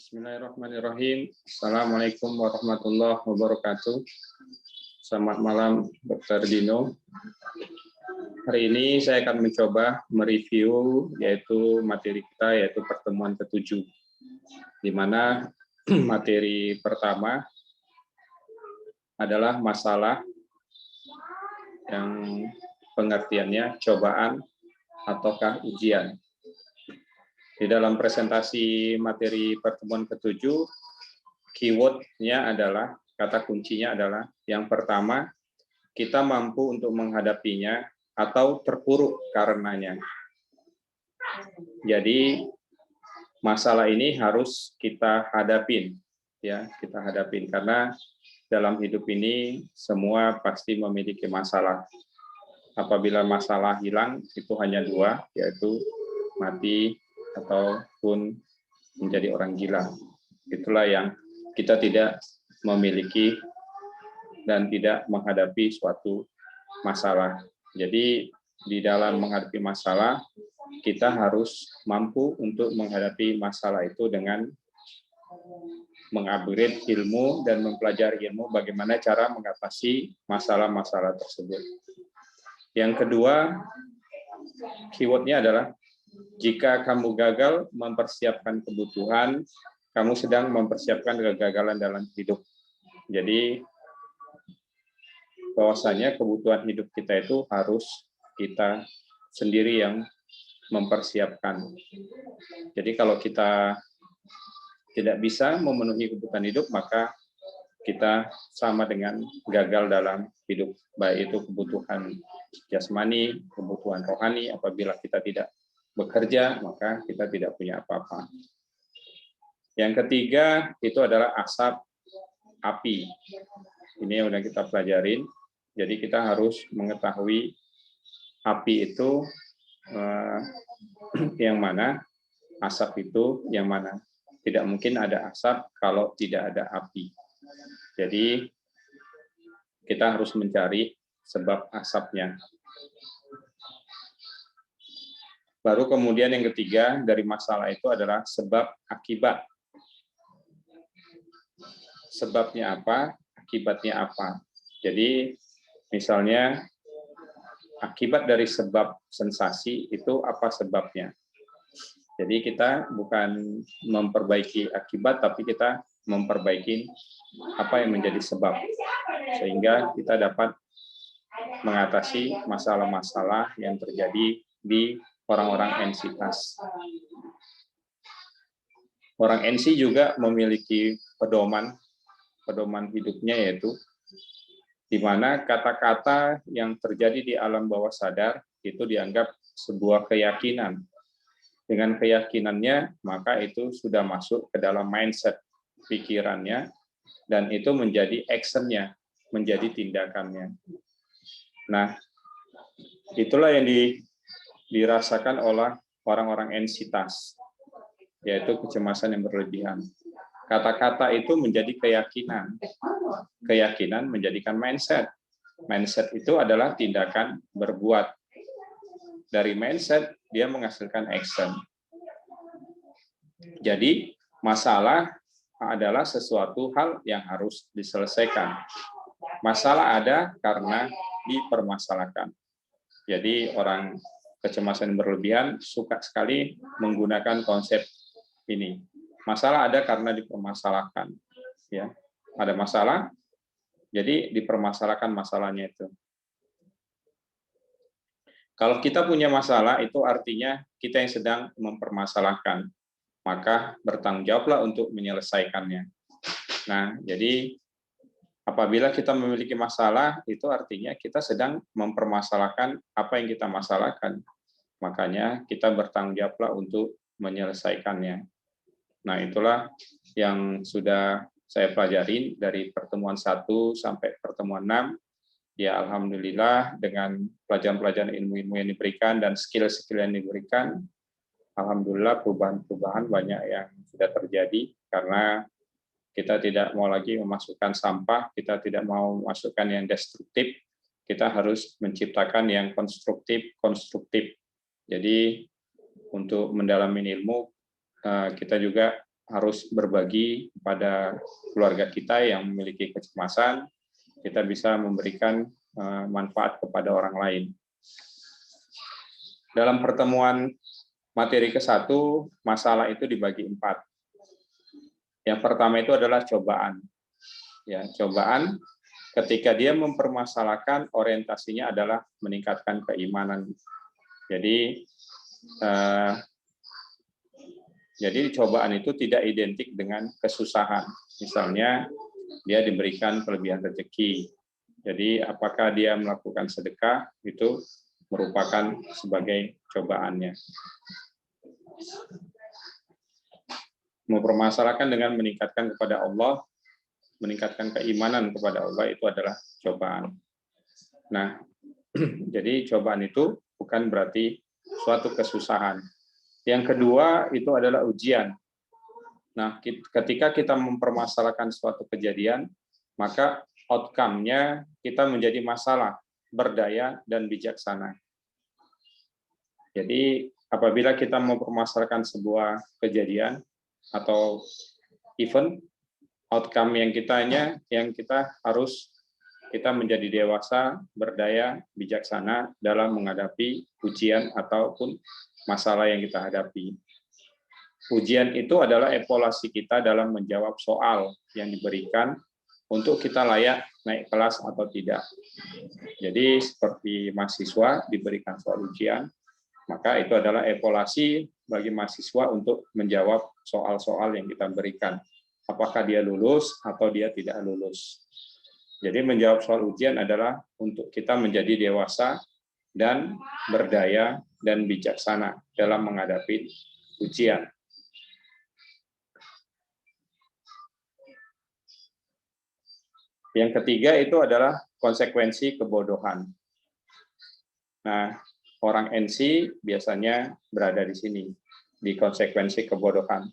Bismillahirrahmanirrahim. Assalamualaikum warahmatullahi wabarakatuh. Selamat malam, Dr. Dino. Hari ini saya akan mencoba mereview yaitu materi kita, yaitu pertemuan ke-7, di mana materi pertama adalah masalah yang pengertiannya cobaan ataukah ujian. Di dalam presentasi materi pertemuan ke-7, keyword-nya adalah, kata kuncinya adalah, yang pertama, kita mampu untuk menghadapinya atau terpuruk karenanya. Jadi, masalah ini harus kita hadapin, ya, kita hadapin, karena dalam hidup ini semua pasti memiliki masalah. Apabila masalah hilang, itu hanya dua, yaitu mati ataupun menjadi orang gila. Itulah yang kita tidak memiliki dan tidak menghadapi suatu masalah. Jadi di dalam menghadapi masalah, kita harus mampu untuk menghadapi masalah itu dengan mengupgrade ilmu dan mempelajari ilmu bagaimana cara mengatasi masalah-masalah tersebut. Yang kedua, keyword-nya adalah jika kamu gagal mempersiapkan kebutuhan, kamu sedang mempersiapkan kegagalan dalam hidup. Jadi, bahwasanya kebutuhan hidup kita itu harus kita sendiri yang mempersiapkan. Jadi, kalau kita tidak bisa memenuhi kebutuhan hidup, maka kita sama dengan gagal dalam hidup. Baik itu kebutuhan jasmani, kebutuhan rohani, apabila kita tidak bekerja, maka kita tidak punya apa-apa. Yang ketiga, itu adalah asap api. Ini yang sudah kita pelajarin. Jadi kita harus mengetahui api itu yang mana, asap itu yang mana. Tidak mungkin ada asap kalau tidak ada api. Jadi kita harus mencari sebab asapnya. Baru kemudian yang ketiga dari masalah itu adalah sebab akibat. Sebabnya apa? Akibatnya apa? Jadi misalnya akibat dari sebab sensasi itu apa sebabnya? Jadi kita bukan memperbaiki akibat, tapi kita memperbaiki apa yang menjadi sebab. Sehingga kita dapat mengatasi masalah-masalah yang terjadi di orang-orang ensitas. Orang ensi juga memiliki pedoman hidupnya, yaitu di mana kata-kata yang terjadi di alam bawah sadar itu dianggap sebuah keyakinan. Dengan keyakinannya, maka itu sudah masuk ke dalam mindset pikirannya, dan itu menjadi actionnya, menjadi tindakannya. Nah, itulah yang dirasakan oleh orang-orang ensitas, yaitu kecemasan yang berlebihan. Kata-kata itu menjadi keyakinan. Keyakinan menjadikan mindset. Mindset itu adalah tindakan berbuat. Dari mindset, dia menghasilkan action. Jadi, masalah adalah sesuatu hal yang harus diselesaikan. Masalah ada karena dipermasalahkan. Jadi, orang kecemasan berlebihan suka sekali menggunakan konsep ini. Masalah ada karena dipermasalahkan. Ya, ada masalah, jadi dipermasalahkan masalahnya itu. Kalau kita punya masalah, itu artinya kita yang sedang mempermasalahkan. Maka bertanggung jawablah untuk menyelesaikannya. Nah, jadi apabila kita memiliki masalah, itu artinya kita sedang mempermasalahkan apa yang kita masalahkan. Makanya kita bertanggung jawablah untuk menyelesaikannya. Nah, itulah yang sudah saya pelajarin dari pertemuan 1 sampai pertemuan 6. Ya, alhamdulillah dengan pelajaran-pelajaran ilmu-ilmu yang diberikan dan skill-skill yang diberikan, alhamdulillah perubahan-perubahan banyak yang sudah terjadi, karena kita tidak mau lagi memasukkan sampah, kita tidak mau memasukkan yang destruktif, kita harus menciptakan yang konstruktif. Jadi untuk mendalami ilmu, kita juga harus berbagi kepada keluarga kita yang memiliki kecemasan, kita bisa memberikan manfaat kepada orang lain. Dalam pertemuan materi ke-1, masalah itu dibagi 4. Yang pertama itu adalah cobaan. Ya, cobaan ketika dia mempermasalahkan orientasinya adalah meningkatkan keimanan. Jadi cobaan itu tidak identik dengan kesusahan. Misalnya dia diberikan kelebihan rezeki. Jadi apakah dia melakukan sedekah itu merupakan sebagai cobaannya. Mempermasalahkan dengan meningkatkan kepada Allah, meningkatkan keimanan kepada Allah itu adalah cobaan. Nah, jadi cobaan itu bukan berarti suatu kesusahan. Yang kedua itu adalah ujian. Nah, ketika kita mempermasalahkan suatu kejadian, maka outcome-nya kita menjadi masalah, berdaya, dan bijaksana. Jadi, apabila kita mempermasalahkan sebuah kejadian atau event, outcome yang kita menjadi dewasa, berdaya, bijaksana dalam menghadapi ujian ataupun masalah yang kita hadapi. Ujian itu adalah evaluasi kita dalam menjawab soal yang diberikan untuk kita layak naik kelas atau tidak. Jadi seperti mahasiswa diberikan soal ujian, maka itu adalah evaluasi bagi mahasiswa untuk menjawab soal-soal yang kita berikan. Apakah dia lulus atau dia tidak lulus. Jadi menjawab soal ujian adalah untuk kita menjadi dewasa dan berdaya dan bijaksana dalam menghadapi ujian. Yang ketiga itu adalah konsekuensi kebodohan. Nah, orang NC biasanya berada di sini, di konsekuensi kebodohan,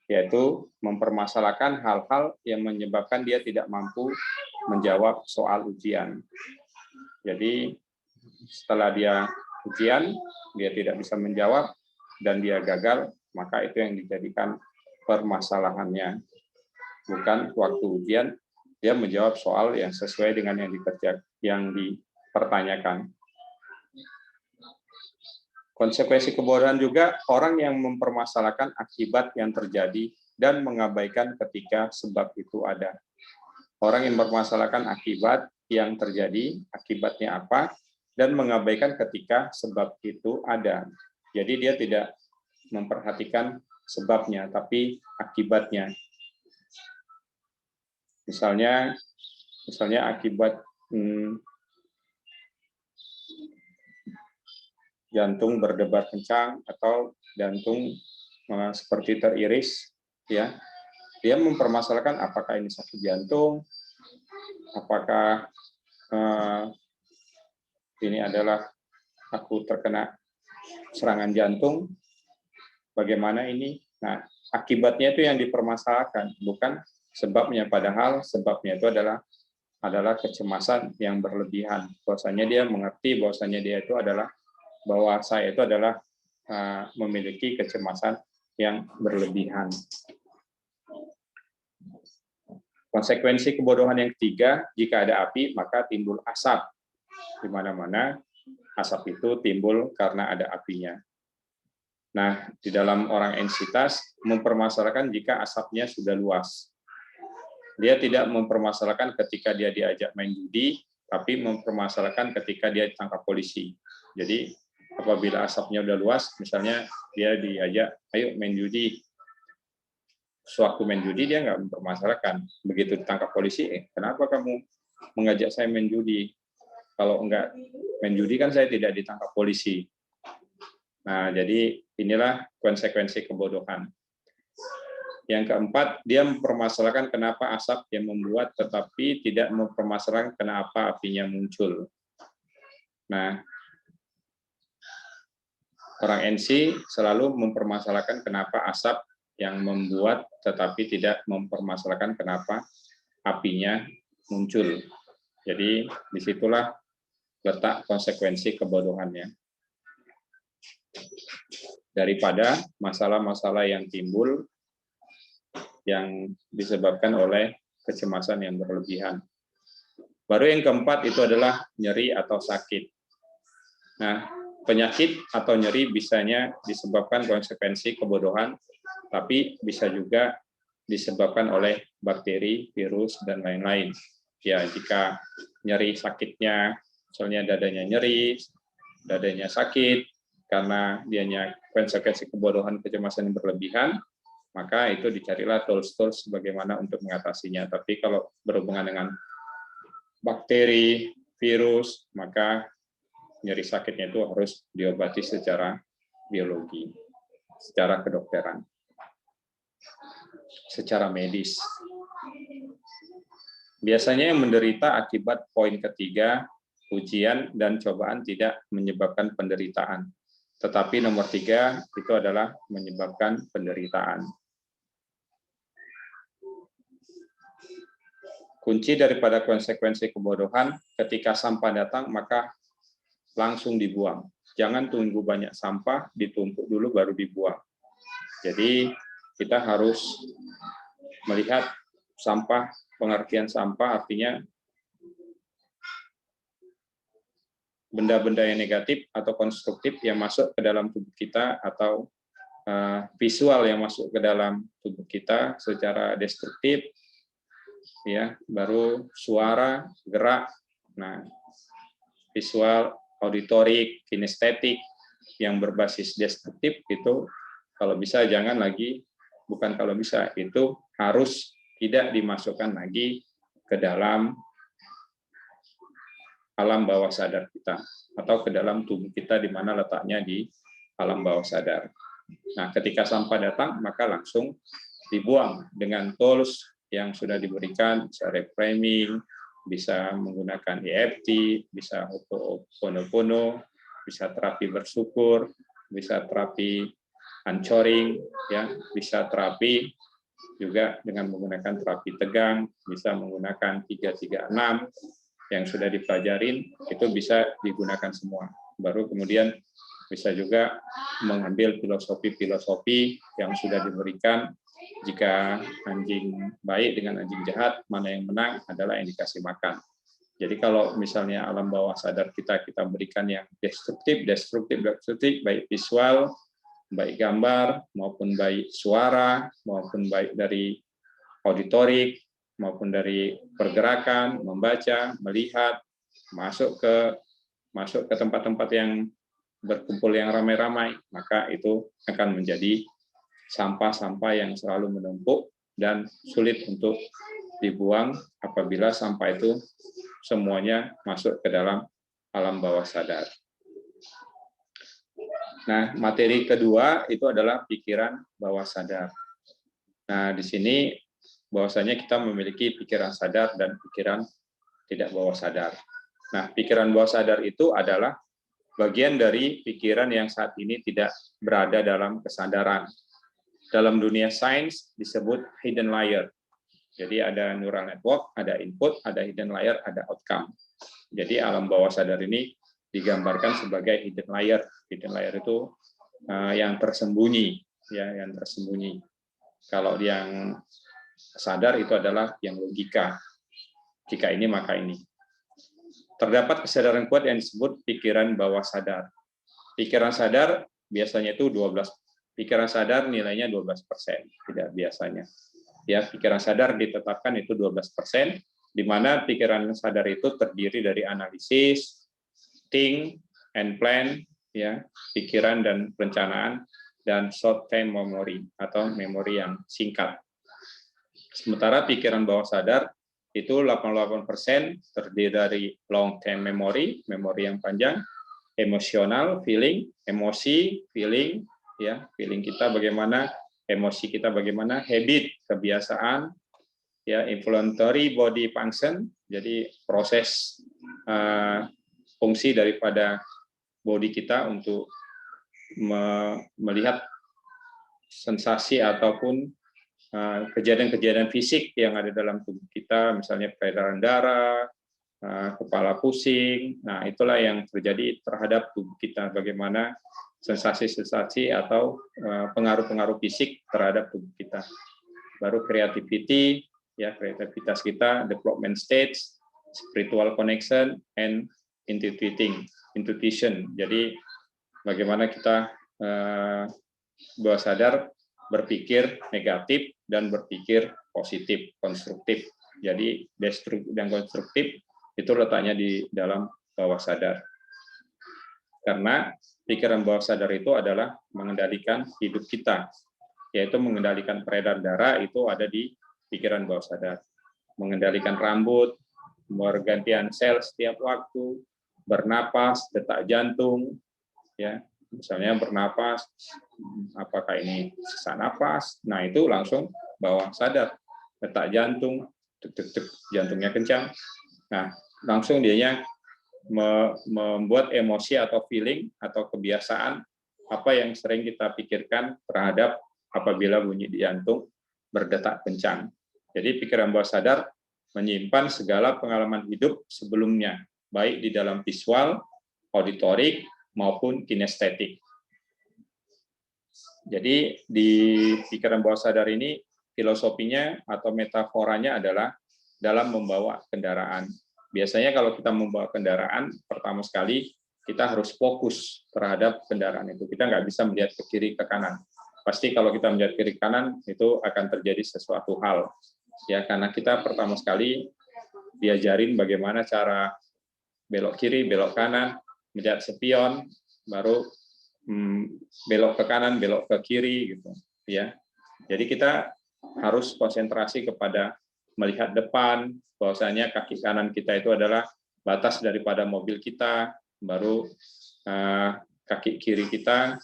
yaitu mempermasalahkan hal-hal yang menyebabkan dia tidak mampu menjawab soal ujian. Jadi, setelah dia ujian, dia tidak bisa menjawab, dan dia gagal, maka itu yang dijadikan permasalahannya. Bukan waktu ujian, dia menjawab soal yang sesuai dengan yang dipertanyakan. Konsekuensi kebodohan juga orang yang mempermasalahkan akibat yang terjadi dan mengabaikan ketika sebab itu ada. Orang yang mempermasalahkan akibat yang terjadi, akibatnya apa, dan mengabaikan ketika sebab itu ada. Jadi dia tidak memperhatikan sebabnya, tapi akibatnya. Misalnya akibat jantung berdebar kencang atau jantung seperti teriris, ya, dia mempermasalahkan apakah ini sakit jantung, apakah ini adalah aku terkena serangan jantung, bagaimana ini. Nah, akibatnya itu yang dipermasalahkan, bukan sebabnya. Padahal sebabnya itu adalah kecemasan yang berlebihan. Bahwasanya dia mengerti bahwasanya dia itu adalah bahwa saya itu adalah memiliki kecemasan yang berlebihan. Konsekuensi kebodohan yang ketiga, jika ada api maka timbul asap. Di mana-mana asap itu timbul karena ada apinya. Nah, di dalam orang entitas mempermasalahkan jika asapnya sudah luas. Dia tidak mempermasalahkan ketika dia diajak main judi, tapi mempermasalahkan ketika dia ditangkap polisi. Jadi, apabila asapnya udah luas, misalnya dia diajak, ayo main judi. Sewaktu main judi, dia nggak mempermasalahkan. Begitu ditangkap polisi, kenapa kamu mengajak saya main judi? Kalau enggak main judi kan saya tidak ditangkap polisi. Nah, jadi inilah konsekuensi kebodohan. Yang keempat, dia mempermasalahkan kenapa asap yang membuat, tetapi tidak mempermasalahkan kenapa apinya muncul. Nah, orang NC selalu mempermasalahkan kenapa asap yang membuat, tetapi tidak mempermasalahkan kenapa apinya muncul. Jadi, disitulah letak konsekuensi kebodohannya. Daripada masalah-masalah yang timbul yang disebabkan oleh kecemasan yang berlebihan. Baru yang keempat itu adalah nyeri atau sakit. Nah, penyakit atau nyeri bisanya disebabkan konsekuensi kebodohan, tapi bisa juga disebabkan oleh bakteri, virus, dan lain-lain. Ya, jika nyeri sakitnya, misalnya dadanya nyeri, dadanya sakit, karena dianya konsekuensi kebodohan, kecemasan yang berlebihan, maka itu dicarilah tools-tools bagaimana untuk mengatasinya. Tapi kalau berhubungan dengan bakteri, virus, maka nyeri sakitnya itu harus diobati secara biologi, secara kedokteran, secara medis. Biasanya yang menderita akibat poin ketiga, ujian dan cobaan tidak menyebabkan penderitaan. Tetapi nomor 3 itu adalah menyebabkan penderitaan. Kunci daripada konsekuensi kebodohan, ketika sampah datang, maka langsung dibuang. Jangan tunggu banyak sampah, ditumpuk dulu baru dibuang. Jadi kita harus melihat sampah, pengertian sampah artinya benda-benda yang negatif atau konstruktif yang masuk ke dalam tubuh kita, atau visual yang masuk ke dalam tubuh kita secara destruktif, ya, baru suara, gerak. Nah, visual, auditorik, kinestetik yang berbasis destruktif itu kalau bisa jangan lagi, bukan kalau bisa, itu harus tidak dimasukkan lagi ke dalam alam bawah sadar kita atau ke dalam tubuh kita di mana letaknya di alam bawah sadar. Nah, ketika sampah datang maka langsung dibuang dengan tools yang sudah diberikan, bisa reframing, bisa menggunakan EFT, bisa Ho'oponopono, bisa terapi bersyukur, bisa terapi anchoring, ya, bisa terapi juga dengan menggunakan terapi tegang, bisa menggunakan 336 yang sudah dipelajarin, itu bisa digunakan semua. Baru kemudian bisa juga mengambil filosofi-filosofi yang sudah diberikan. Jika anjing baik dengan anjing jahat, mana yang menang adalah yang dikasih makan. Jadi kalau misalnya alam bawah sadar kita berikan yang destruktif, baik visual, baik gambar, maupun baik suara, maupun baik dari auditorik, maupun dari pergerakan, membaca, melihat, masuk ke tempat-tempat yang berkumpul yang ramai-ramai, maka itu akan menjadi sampah-sampah yang selalu menumpuk dan sulit untuk dibuang apabila sampah itu semuanya masuk ke dalam alam bawah sadar. Nah, materi kedua itu adalah pikiran bawah sadar. Nah, di sini bahwasanya kita memiliki pikiran sadar dan pikiran tidak bawah sadar. Nah, pikiran bawah sadar itu adalah bagian dari pikiran yang saat ini tidak berada dalam kesadaran. Dalam dunia sains disebut hidden layer. Jadi ada neural network, ada input, ada hidden layer, ada outcome. Jadi alam bawah sadar ini digambarkan sebagai hidden layer. Hidden layer itu yang tersembunyi, ya, yang tersembunyi. Kalau yang sadar itu adalah yang logika. Jika ini maka ini. Terdapat kesadaran kuat yang disebut pikiran bawah sadar. Pikiran sadar biasanya itu 12. Pikiran sadar nilainya 12%, tidak biasanya. Ya, pikiran sadar ditetapkan itu 12%, di mana pikiran sadar itu terdiri dari analisis, think and plan, ya, pikiran dan perencanaan, dan short term memory atau memori yang singkat. Sementara pikiran bawah sadar itu 88% terdiri dari long term memory, memori yang panjang, emosional, feeling, emosi, feeling, ya, feeling kita bagaimana, emosi kita bagaimana, habit, kebiasaan, ya, involuntary body function, jadi proses fungsi daripada body kita untuk melihat sensasi ataupun kejadian-kejadian fisik yang ada dalam tubuh kita, misalnya peredaran darah, kepala pusing. Nah, itulah yang terjadi terhadap tubuh kita, bagaimana sensasi-sensasi atau pengaruh-pengaruh fisik terhadap tubuh kita. baru creativity, ya kreativitas kita, development stage, spiritual connection, and intuition. Jadi bagaimana kita bawah sadar berpikir negatif dan berpikir positif, konstruktif. Jadi destruktif dan konstruktif itu letaknya di dalam bawah sadar. Karena pikiran bawah sadar itu adalah mengendalikan hidup kita, yaitu mengendalikan peredaran darah itu ada di pikiran bawah sadar. Mengendalikan rambut, pergantian sel setiap waktu, bernapas, detak jantung, ya misalnya bernapas, apakah ini sesak napas, nah itu langsung bawah sadar, detak jantung, jantungnya kencang, nah langsung dianya membuat emosi atau feeling atau kebiasaan apa yang sering kita pikirkan terhadap apabila bunyi jantung berdetak kencang. Jadi pikiran bawah sadar menyimpan segala pengalaman hidup sebelumnya, baik di dalam visual, auditorik, maupun kinestetik. Jadi di pikiran bawah sadar ini filosofinya atau metaforanya adalah dalam membawa kendaraan. Biasanya kalau kita membawa kendaraan, pertama sekali kita harus fokus terhadap kendaraan itu. Kita nggak bisa melihat ke kiri, ke kanan. Pasti kalau kita melihat kiri, kanan, itu akan terjadi sesuatu hal. Ya, karena kita pertama sekali diajarin bagaimana cara belok kiri, belok kanan, melihat spion, baru belok ke kanan, belok ke kiri, gitu. Ya, jadi kita harus konsentrasi kepada melihat depan, bahwasanya kaki kanan kita itu adalah batas daripada mobil kita, baru kaki kiri kita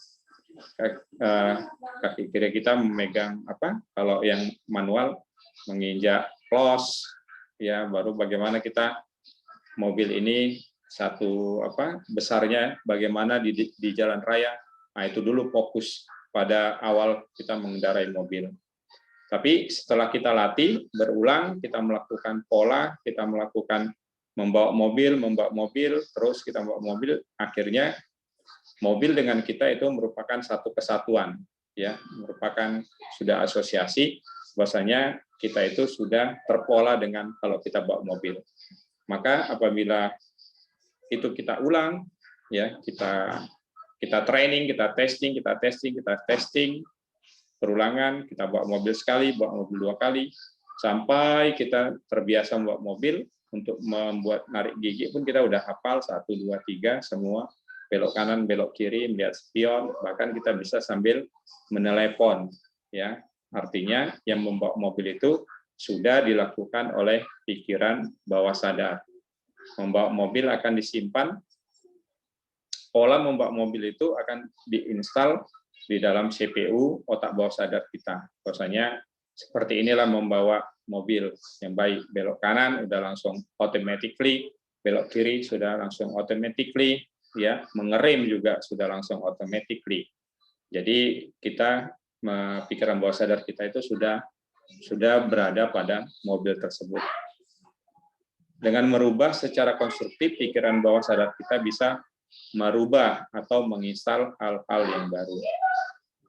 memegang apa? Kalau yang manual menginjak close, ya baru bagaimana kita mobil ini satu apa besarnya, bagaimana di jalan raya. Nah itu dulu fokus pada awal kita mengendarai mobil. Tapi setelah kita latih, berulang, kita melakukan pola, kita melakukan membawa mobil, terus kita membawa mobil, akhirnya mobil dengan kita itu merupakan satu kesatuan, ya, merupakan sudah asosiasi, bahwasanya kita itu sudah terpola dengan kalau kita bawa mobil. Maka apabila itu kita ulang, ya, kita training, kita testing, perulangan, kita bawa mobil sekali, bawa mobil 2 kali, sampai kita terbiasa membawa mobil, untuk membuat narik gigi pun kita udah hafal 1, 2, 3 semua, belok kanan, belok kiri, melihat spion, bahkan kita bisa sambil menelepon, ya. Artinya yang membawa mobil itu sudah dilakukan oleh pikiran bawah sadar. Membawa mobil akan disimpan, pola membawa mobil itu akan diinstal di dalam CPU otak bawah sadar kita. Bahwasanya seperti inilah membawa mobil yang baik. Belok kanan udah langsung automatically, belok kiri sudah langsung automatically, ya, mengerem juga sudah langsung automatically. Jadi kita pikiran bawah sadar kita itu sudah berada pada mobil tersebut. Dengan merubah secara konstruktif pikiran bawah sadar kita bisa merubah atau menginstal hal-hal yang baru.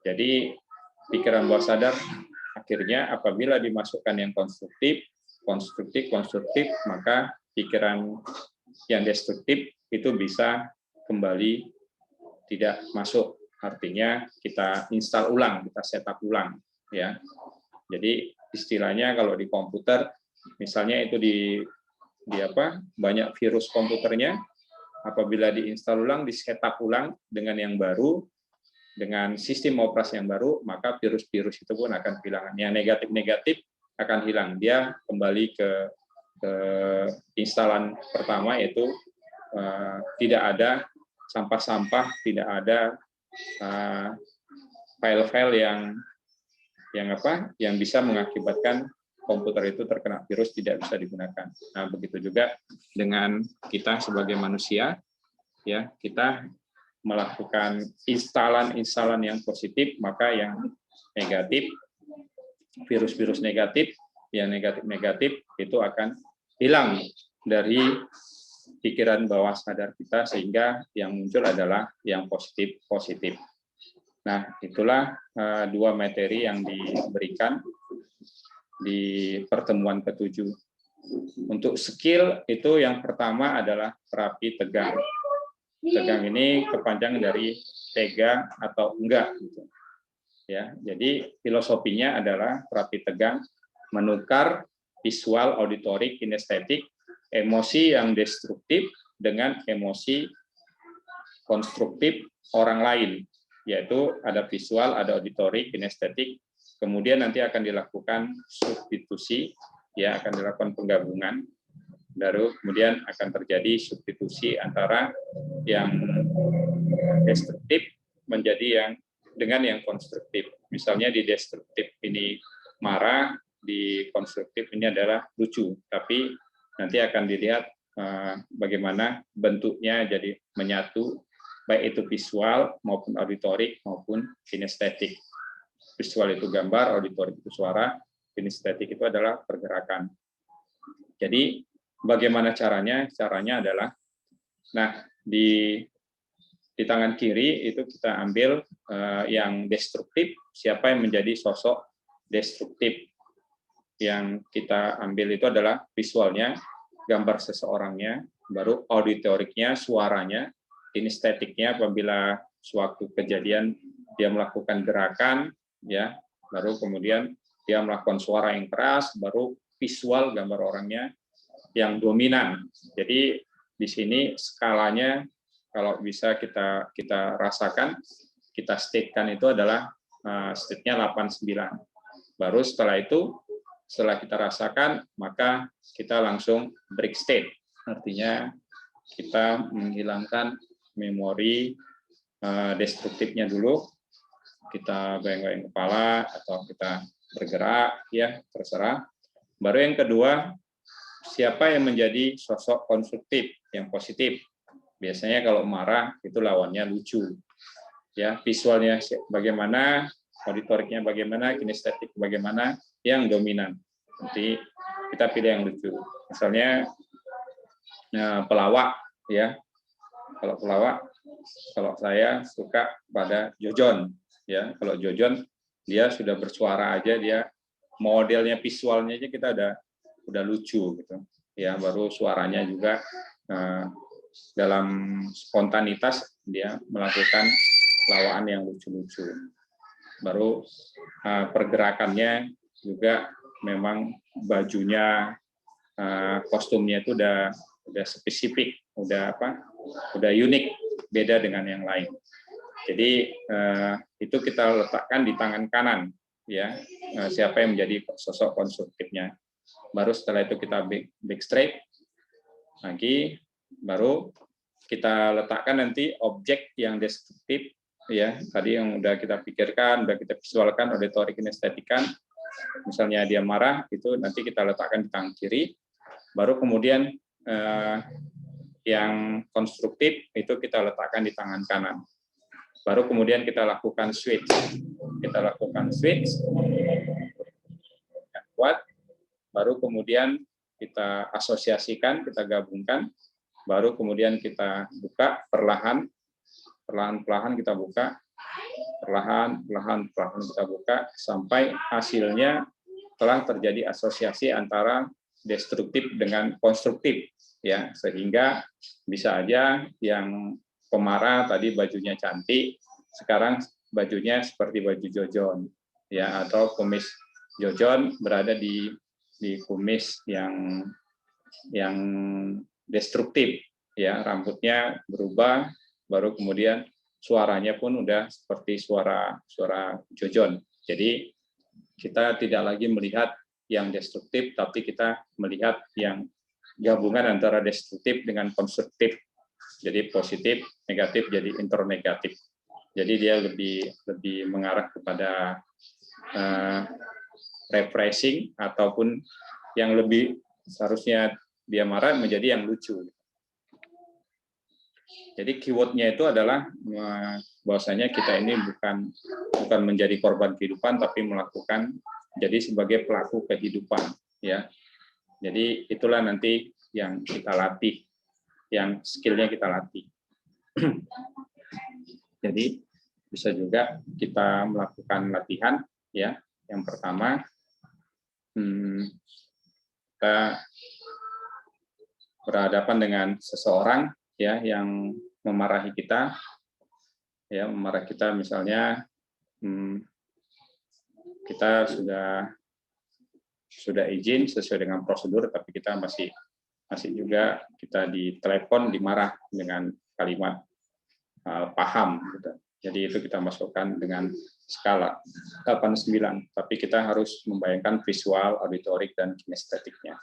Jadi pikiran bawah sadar akhirnya apabila dimasukkan yang konstruktif, maka pikiran yang destruktif itu bisa kembali tidak masuk. Artinya kita install ulang, kita setup ulang, ya. Jadi istilahnya kalau di komputer, misalnya itu di banyak virus komputernya, apabila diinstal ulang, di setup ulang dengan yang baru, dengan sistem operasi yang baru, maka virus-virus itu pun akan hilang. Yang negatif-negatif akan hilang. Dia kembali ke instalan pertama, yaitu tidak ada sampah-sampah, tidak ada file-file yang bisa mengakibatkan komputer itu terkena virus, tidak bisa digunakan. Nah, begitu juga dengan kita sebagai manusia, ya, kita melakukan instalan yang positif, maka yang negatif, virus-virus negatif, yang negatif-negatif itu akan hilang dari pikiran bawah sadar kita, sehingga yang muncul adalah yang positif-positif. Nah, itulah 2 materi yang diberikan di pertemuan ke-7. Untuk skill itu yang pertama adalah terapi tegang. Tegang ini kepanjangan dari tega atau enggak gitu. Ya, jadi filosofinya adalah terapi tegang menukar visual, auditorik, kinestetik, emosi yang destruktif dengan emosi konstruktif orang lain, yaitu ada visual, ada auditorik, kinestetik, kemudian nanti akan dilakukan substitusi, ya akan dilakukan penggabungan, baru kemudian akan terjadi substitusi antara yang destruktif menjadi yang dengan yang konstruktif. Misalnya di destruktif ini marah, di konstruktif ini adalah lucu, tapi nanti akan dilihat bagaimana bentuknya jadi menyatu, baik itu visual maupun auditorik maupun kinestetik. Visual itu gambar, auditorik itu suara, kinestetik itu adalah pergerakan. Jadi bagaimana caranya? Caranya adalah, nah di tangan kiri itu kita ambil yang destruktif, siapa yang menjadi sosok destruktif. Yang kita ambil itu adalah visualnya, gambar seseorangnya, baru auditoriknya, suaranya, kinestetiknya apabila suatu kejadian dia melakukan gerakan, ya, baru kemudian dia melakukan suara yang keras, baru visual gambar orangnya yang dominan. Jadi di sini skalanya kalau bisa kita rasakan, kita state-kan itu adalah state-nya 89. Baru setelah itu, setelah kita rasakan, maka kita langsung break state. Artinya kita menghilangkan memori destruktifnya dulu, kita goyang-goyang kepala atau kita bergerak, ya terserah. Baru yang kedua, siapa yang menjadi sosok konstruktif, yang positif. Biasanya kalau marah itu lawannya lucu. Ya, visualnya bagaimana, auditoriknya bagaimana, kinestetik bagaimana, yang dominan. Nanti kita pilih yang lucu. Misalnya pelawak, ya. Kalau pelawak, kalau saya suka pada Jojon, ya. Kalau Jojon dia sudah bersuara aja, dia modelnya visualnya aja kita udah lucu gitu. Ya, baru suaranya juga dalam spontanitas dia melakukan lawaan yang lucu-lucu. Baru pergerakannya juga memang bajunya, kostumnya itu udah spesifik, udah unik, beda dengan yang lain. Jadi itu kita letakkan di tangan kanan, ya, siapa yang menjadi sosok konstruktifnya. Baru setelah itu kita back straight lagi, baru kita letakkan nanti objek yang destruktif, ya tadi yang udah kita pikirkan, udah kita visualkan, auditorik, kinestetikan. Misalnya dia marah, itu nanti kita letakkan di tangan kiri. Baru kemudian yang konstruktif itu kita letakkan di tangan kanan. Baru kemudian kita lakukan switch. Kita lakukan switch yang kuat. Baru kemudian kita asosiasikan, kita gabungkan. Baru kemudian kita buka perlahan-lahan kita buka, perlahan-lahan kita buka sampai hasilnya telah terjadi asosiasi antara destruktif dengan konstruktif, ya, sehingga bisa aja yang pemarah tadi bajunya cantik, sekarang bajunya seperti baju Jojon, ya, atau kumis Jojon berada di kumis yang destruktif, ya, rambutnya berubah, baru kemudian suaranya pun udah seperti suara Jojon. Jadi kita tidak lagi melihat yang destruktif, tapi kita melihat yang gabungan antara destruktif dengan konstruktif. Jadi positif, negatif jadi internegatif. Jadi dia lebih mengarah kepada refreshing ataupun yang lebih seharusnya dia marah menjadi yang lucu. Jadi keyword-nya itu adalah bahwasanya kita ini bukan menjadi korban kehidupan, tapi melakukan jadi sebagai pelaku kehidupan, ya. Jadi itulah nanti yang kita latih, yang skillnya kita latih. Jadi bisa juga kita melakukan latihan, ya. Yang pertama, kita berhadapan dengan seseorang ya yang memarahi kita, ya memarahi kita misalnya kita sudah izin sesuai dengan prosedur, tapi kita masih juga kita ditelepon dimarah dengan kalimat paham gitu. Jadi itu kita masukkan dengan skala 8-9, tapi kita harus membayangkan visual, auditorik, dan kinestetiknya.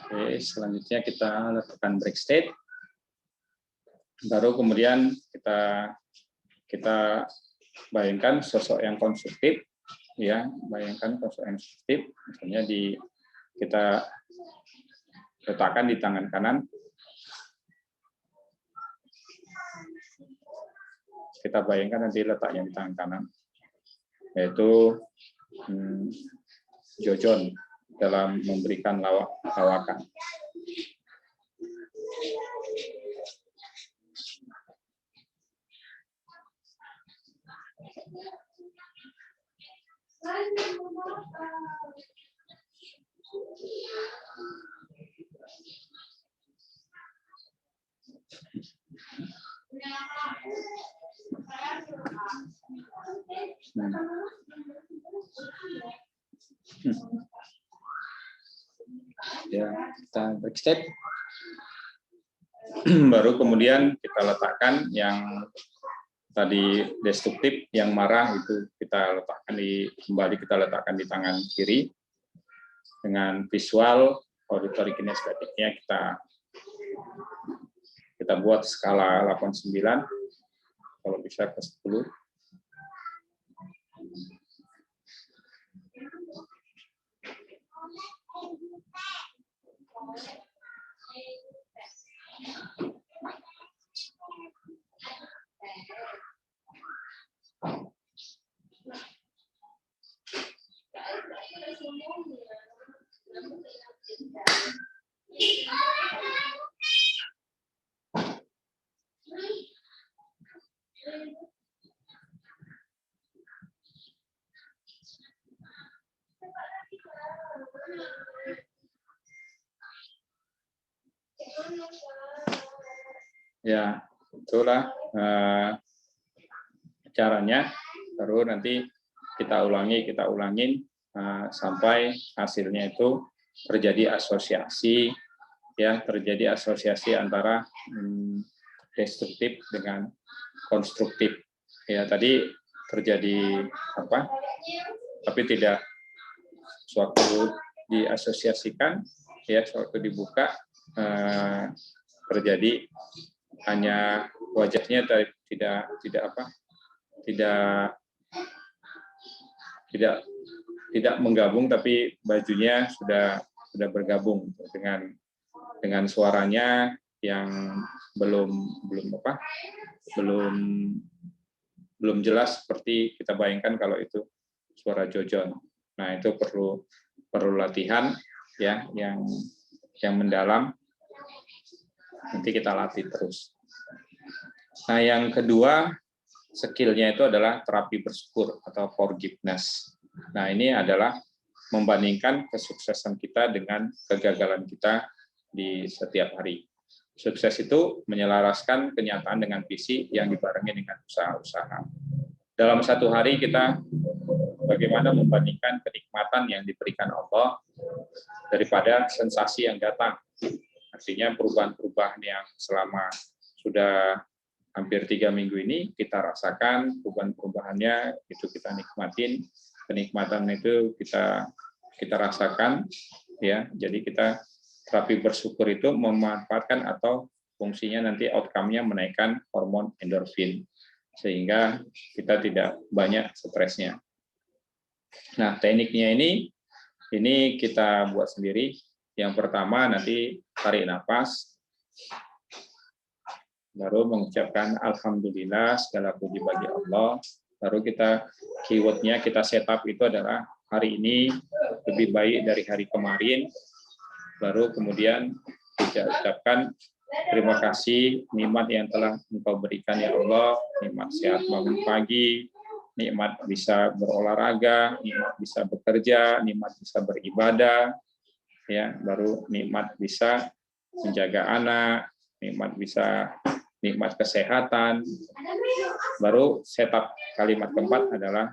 Oke, selanjutnya kita lakukan break state. Baru kemudian kita bayangkan sosok yang konstruktif, ya, bayangkan sosok yang konstruktif, misalnya kita letakkan di tangan kanan. Kita bayangkan nanti letaknya di tangan kanan, yaitu Jojon dalam memberikan lawakan. Ya, kita break step. Baru kemudian kita letakkan yang tadi destruktif, yang marah itu kita letakkan kita letakkan di tangan kiri. Dengan visual, auditory, kinestetiknya kita buat skala 8-9, kalau bisa ke 10. Ya, itulah caranya. Baru nanti kita ulangin sampai hasilnya itu terjadi asosiasi, ya, terjadi asosiasi antara destruktif dengan konstruktif. Ya, tadi terjadi apa? Tapi tidak suatu diasosiasikan, ya, suatu dibuka terjadi hanya wajahnya tidak menggabung, tapi bajunya sudah bergabung dengan suaranya yang belum jelas seperti kita bayangkan kalau itu suara Jojon. Nah, itu perlu latihan, ya, yang mendalam. Nanti kita latih terus. Nah, yang kedua skillnya itu adalah terapi bersyukur atau forgiveness. Nah, ini adalah membandingkan kesuksesan kita dengan kegagalan kita di setiap hari. Sukses itu menyelaraskan kenyataan dengan visi yang dibarengi dengan usaha-usaha. Dalam satu hari kita bagaimana membandingkan kenikmatan yang diberikan Allah daripada sensasi yang datang. Artinya perubahan-perubahan yang selama sudah hampir 3 minggu ini kita rasakan, perubahan-perubahannya itu kita nikmatin, kenikmatan itu kita rasakan, ya. Jadi kita terapi bersyukur itu memanfaatkan atau fungsinya nanti outcome-nya menaikkan hormon endorfin, sehingga kita tidak banyak stresnya. Nah, tekniknya ini kita buat sendiri. Yang pertama nanti tarik nafas, baru mengucapkan alhamdulillah, segala puji bagi Allah. Baru kita keywordnya kita setup itu adalah hari ini lebih baik dari hari kemarin. Baru kemudian kita ucapkan terima kasih nikmat yang telah Engkau berikan ya Allah, nikmat sehat bangun pagi, nikmat bisa berolahraga, nikmat bisa bekerja, nikmat bisa beribadah, ya, baru nikmat bisa menjaga anak, nikmat kesehatan. Baru setup kalimat keempat adalah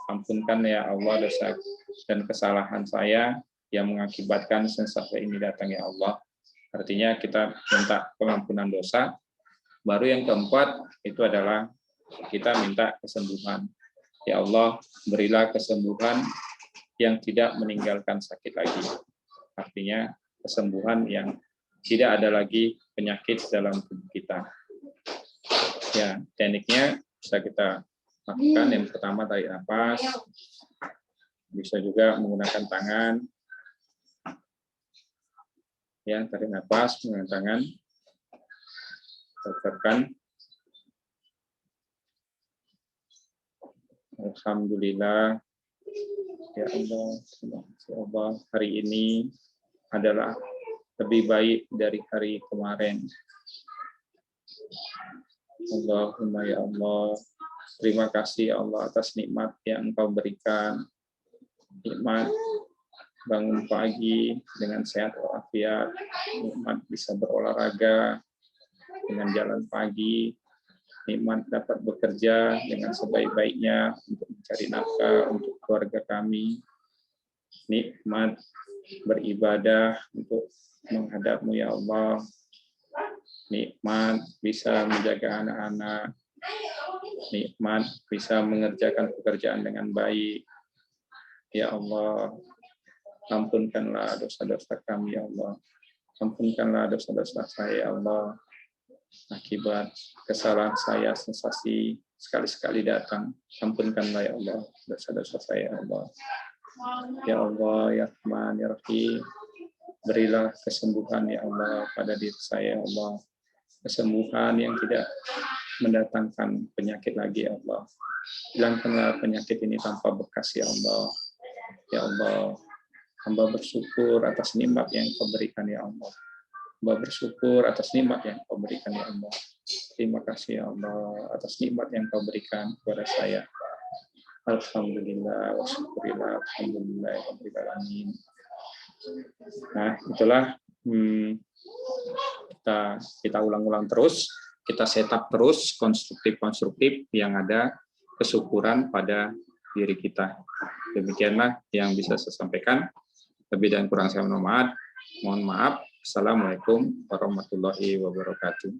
ampunkan ya Allah dosa dan kesalahan saya yang mengakibatkan sensasi ini datang ya Allah. Artinya kita minta pengampunan dosa. Baru yang keempat itu adalah kita minta kesembuhan. Ya Allah, berilah kesembuhan yang tidak meninggalkan sakit lagi. Artinya kesembuhan yang tidak ada lagi penyakit dalam tubuh kita. Ya, tekniknya bisa kita lakukan. Yang pertama tarik nafas, bisa juga menggunakan tangan. Ya, tarik nafas menggunakan tangan. Ucapkan alhamdulillah ya Allah, ya Allah, hari ini adalah lebih baik dari hari kemarin. Allahumma ya Allah, terima kasih ya Allah atas nikmat yang Engkau berikan. Nikmat bangun pagi dengan sehat walafiat, nikmat bisa berolahraga dengan jalan pagi, nikmat dapat bekerja dengan sebaik-baiknya untuk mencari nafkah untuk keluarga kami, nikmat beribadah untuk menghadap-Mu ya Allah, nikmat bisa menjaga anak-anak, nikmat bisa mengerjakan pekerjaan dengan baik. Ya Allah, ampunkanlah dosa-dosa kami ya Allah, ampunkanlah dosa-dosa saya ya Allah. Akibat kesalahan saya, sensasi sekali-sekali datang, ampunkanlah ya Allah dosa-dosa saya ya Allah. Ya Allah, ya Rahman, ya Rahim, berilah kesembuhan ya Allah pada diri saya ya Allah. Kesembuhan yang tidak mendatangkan penyakit lagi ya Allah. Hilangkanlah penyakit ini tanpa bekas ya Allah. Ya Allah, hamba bersyukur atas nikmat yang Kau berikan ya Allah. Hamba bersyukur atas nikmat yang Kau berikan ya Allah. Terima kasih ya Allah atas nikmat yang Kau berikan kepada saya. Alhamdulillah wa syukurillah, alhamdulillah rabbil alamin. Nah, itulah kita ulang-ulang terus, kita setup terus konstruktif-konstruktif yang ada kesyukuran pada diri kita. Demikianlah yang bisa saya sampaikan. Lebih dan kurang saya mohon maaf. Assalamualaikum warahmatullahi wabarakatuh.